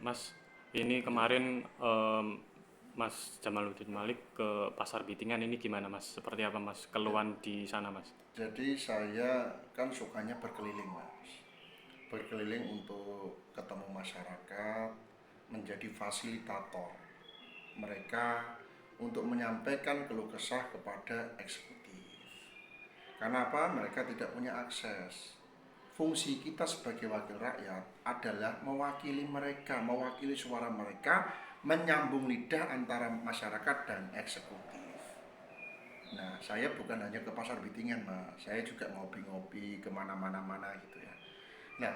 Mas, ini kemarin Mas Jamaluddin Malik ke Pasar Bitingan ini gimana Mas? Seperti apa Mas keluhan di sana Mas? Jadi saya kan sukanya berkeliling mas, berkeliling untuk ketemu masyarakat, menjadi fasilitator mereka untuk menyampaikan keluh kesah kepada eksekutif. Karena apa? Mereka tidak punya akses. Fungsi kita sebagai wakil rakyat adalah mewakili mereka, mewakili suara mereka, menyambung lidah antara masyarakat dan eksekutif. Nah, saya bukan hanya ke pasar Bitingan, Mas. Saya juga ngopi-ngopi kemana-mana gitu ya. Nah,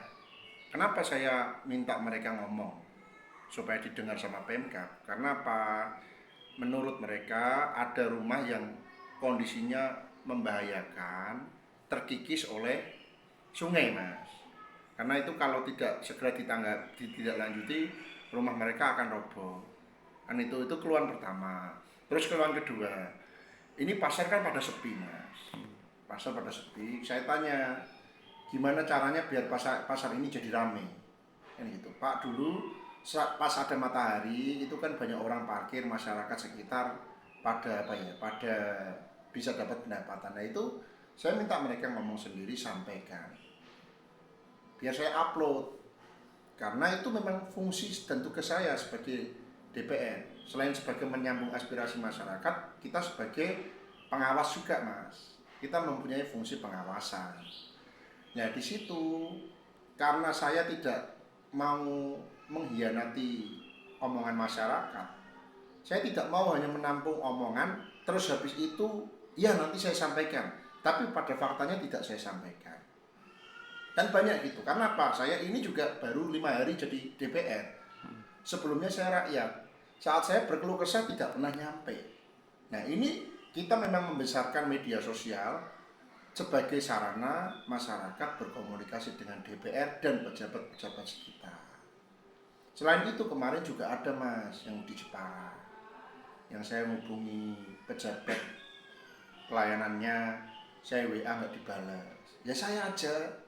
kenapa saya minta mereka ngomong supaya didengar sama Pemkab? Karena apa? Menurut mereka ada rumah yang kondisinya membahayakan, terkikis oleh sungai, Mas. Karena itu kalau tidak segera tidak lanjuti, rumah mereka akan roboh. Kan itu keluhan pertama. Terus keluhan kedua, ini pasar kan pada sepi mas, pasar pada sepi. Saya tanya gimana caranya biar pasar ini jadi rame, kan gitu Pak. Dulu pas ada matahari itu kan banyak orang parkir, masyarakat sekitar pada apa ya, pada bisa dapat pendapatan. Nah itu saya minta mereka ngomong sendiri, sampaikan biar saya upload, karena itu memang fungsi dan tugas saya sebagai DPR. Selain sebagai menyambung aspirasi masyarakat, kita sebagai pengawas juga mas, kita mempunyai fungsi pengawasan. Nah di situ karena saya tidak mau mengkhianati omongan masyarakat, saya tidak mau hanya menampung omongan terus habis itu ya nanti saya sampaikan, tapi pada faktanya tidak saya sampaikan. Dan banyak gitu. Karena apa? Saya ini juga baru 5 hari jadi DPR. Sebelumnya saya rakyat. Saat saya berkeluh kesah tidak pernah nyampe. Nah ini kita memang membesarkan media sosial sebagai sarana masyarakat berkomunikasi dengan DPR dan pejabat-pejabat sekitar. Selain itu kemarin juga ada mas yang di Jepara, yang saya menghubungi pejabat pelayanannya, saya WA nggak dibalas. Ya saya aja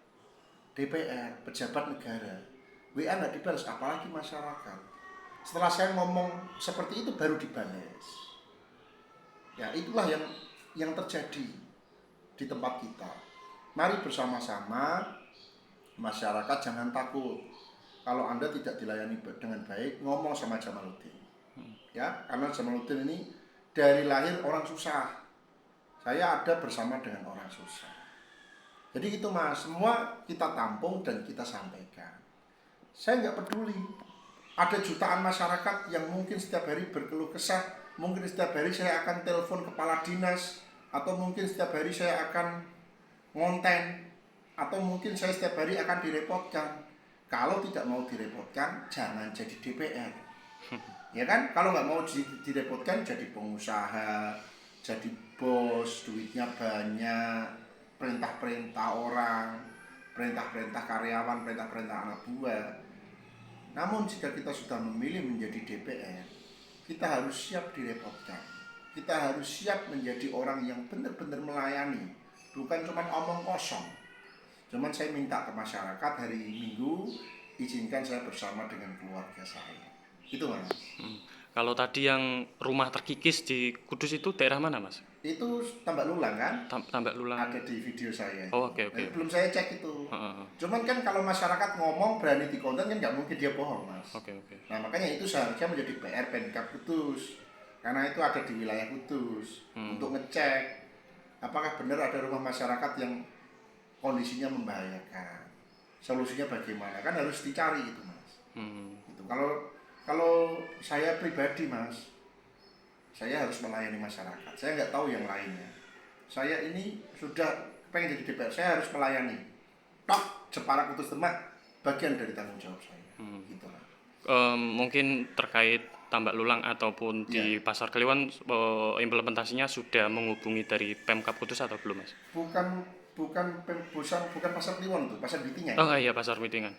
DPR, pejabat negara, WA nggak dibalas, apalagi masyarakat. Setelah saya ngomong seperti itu baru dibalas. Ya itulah yang terjadi di tempat kita. Mari bersama-sama masyarakat jangan takut. Kalau Anda tidak dilayani dengan baik, ngomong sama Jamaluddin. Ya, karena Jamaluddin ini dari lahir orang susah. Saya ada bersama dengan orang susah. Jadi itu mas, semua kita tampung dan kita sampaikan. Saya nggak peduli. Ada jutaan masyarakat yang mungkin setiap hari berkeluh kesah. Mungkin setiap hari saya akan telepon kepala dinas, atau mungkin setiap hari saya akan ngonten, atau mungkin saya setiap hari akan direpotkan. Kalau tidak mau direpotkan, jangan jadi DPR. Ya kan? Kalau nggak mau direpotkan, jadi pengusaha, jadi bos, duitnya banyak, perintah-perintah orang, perintah-perintah karyawan, perintah-perintah anak buah. Namun jika kita sudah memilih menjadi DPR, kita harus siap direpotkan. Kita harus siap menjadi orang yang benar-benar melayani, bukan cuma omong kosong. Cuman saya minta ke masyarakat hari Minggu, izinkan saya bersama dengan keluarga saya. Itu mas. Kalau tadi yang rumah terkikis di Kudus itu daerah mana Mas? Itu Tambak Lulang kan? Tambak Lulang. Ada di video saya itu. Oh, oke oke. Belum saya cek itu. Heeh. Cuman kan kalau masyarakat ngomong berani di konten kan nggak mungkin dia bohong mas. Oke oke. Nah makanya itu seharusnya menjadi PR Pemkab Kudus, karena itu ada di wilayah Kudus untuk ngecek apakah benar ada rumah masyarakat yang kondisinya membahayakan. Solusinya bagaimana? Kan harus dicari itu mas. Itu kalau saya pribadi mas, saya harus melayani masyarakat. Saya nggak tahu yang lainnya. Saya ini sudah pengen jadi DPR, saya harus melayani. Tok Jepara Kudus Demak bagian dari tanggung jawab saya. Gitu lah. Mungkin terkait Tambak Lulang ataupun di Pasar Kliwon, implementasinya sudah menghubungi dari Pemkab Kudus atau belum Mas? Bukan pasar Kliwon tuh, pasar Bitingan. Oh iya, Pasar Bitingan.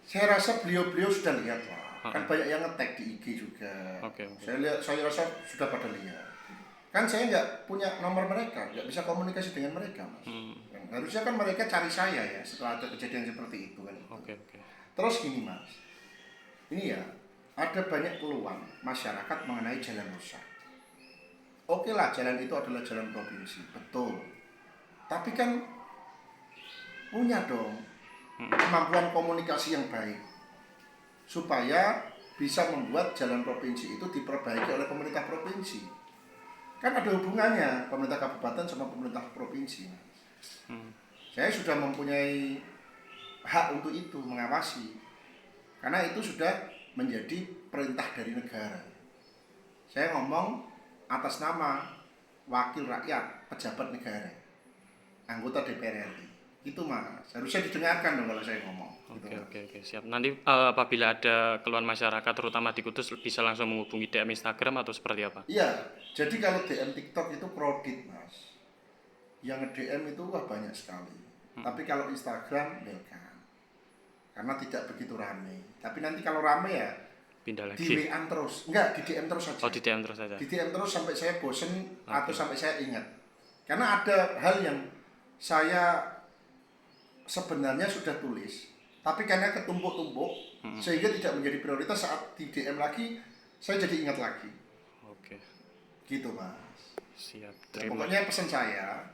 Saya rasa beliau sudah lihat lah. Kan banyak yang nge-tag di IG juga. Oke. Saya rasa sudah pada lihat. Kan saya nggak punya nomor mereka, nggak bisa komunikasi dengan mereka mas. Harusnya kan mereka cari saya ya setelah ada kejadian seperti itu kan. Oke. Terus gini mas, ini ya ada banyak keluhan masyarakat mengenai jalan rusak. Oke lah, jalan itu adalah jalan provinsi, betul. Tapi kan punya dong kemampuan komunikasi yang baik supaya bisa membuat jalan provinsi itu diperbaiki oleh pemerintah provinsi. Kan ada hubungannya pemerintah kabupaten sama pemerintah provinsi. Saya sudah mempunyai hak untuk itu, mengawasi. Karena itu sudah menjadi perintah dari negara. Saya ngomong atas nama wakil rakyat, pejabat negara, anggota DPR RI. Itu Mas, harusnya didengarkan dong kalau saya ngomong. Oke, siap. Nanti apabila ada keluhan masyarakat terutama di Kudus bisa langsung menghubungi DM Instagram atau seperti apa? Iya, jadi kalau DM TikTok itu kredit Mas. Yang DM itu wah banyak sekali. Tapi kalau Instagram welcome. Karena tidak begitu ramai. Tapi nanti kalau ramai ya Pindah di lagi. WA terus. Enggak, di DM terus saja. Oh, di DM terus saja. Di DM terus sampai saya bosen atau sampai saya ingat. Karena ada hal yang saya sebenarnya sudah tulis, tapi karena ketumpuk-tumpuk sehingga tidak menjadi prioritas. Saat di DM lagi saya jadi ingat lagi. Oke. Gitu Mas. Siap. Nah, Terima. pokoknya pesan saya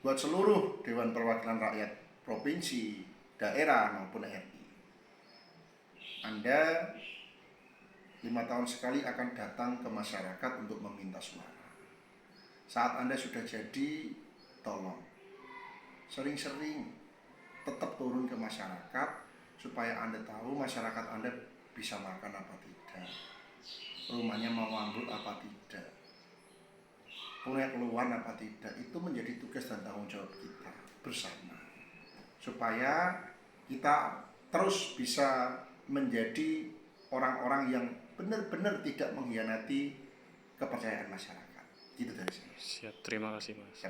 buat seluruh Dewan Perwakilan Rakyat provinsi, daerah maupun RI, Anda 5 tahun sekali akan datang ke masyarakat untuk meminta suara. Saat Anda sudah jadi, tolong sering-sering tetap turun ke masyarakat supaya Anda tahu masyarakat Anda bisa makan apa tidak, rumahnya mau ambruk apa tidak, punya keluhan apa tidak. Itu menjadi tugas dan tanggung jawab kita bersama supaya kita terus bisa menjadi orang-orang yang benar-benar tidak mengkhianati kepercayaan masyarakat. Gitu dari saya. Siap. Terima kasih, Mas.